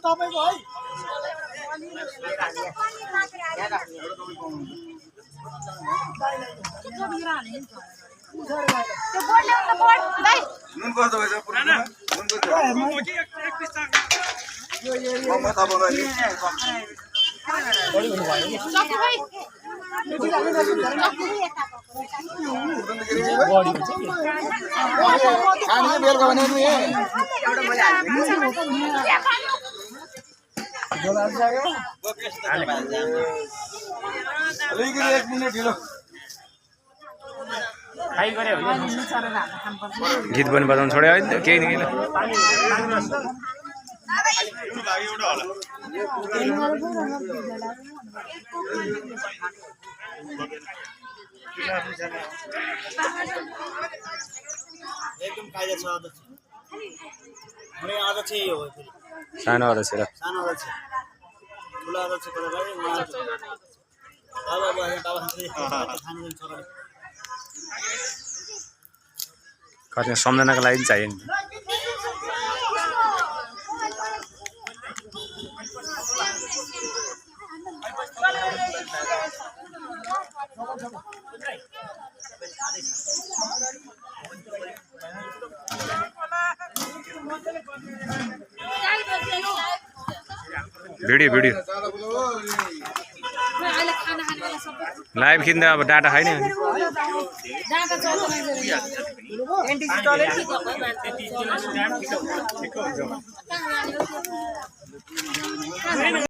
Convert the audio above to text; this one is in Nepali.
तपाईको है नुन कस्तो भएछ पुरानो नुन कस्तो म तपाईलाई नि बढी हुनु भयो नि बढी हुन्छ नि खाने बेलका भने नि एउटा मैले हाल्दिनु एक मिनेट ढिलो खाइ गरे भने गीत पनि बजाउन छोड्यो है केही नि एकदम कायदा छ अध्यक्ष अनि अध्यक्ष यही हो फेरि सानो अध्यक्ष र सानो अध्यक्ष ठुलो अध्यक्ष गरेर बाबा खानु दिन छोरा कति सम्झनाको लागि पनि चाहियो नि भिडियो लाइभ खिच्दा अब डाटा छैन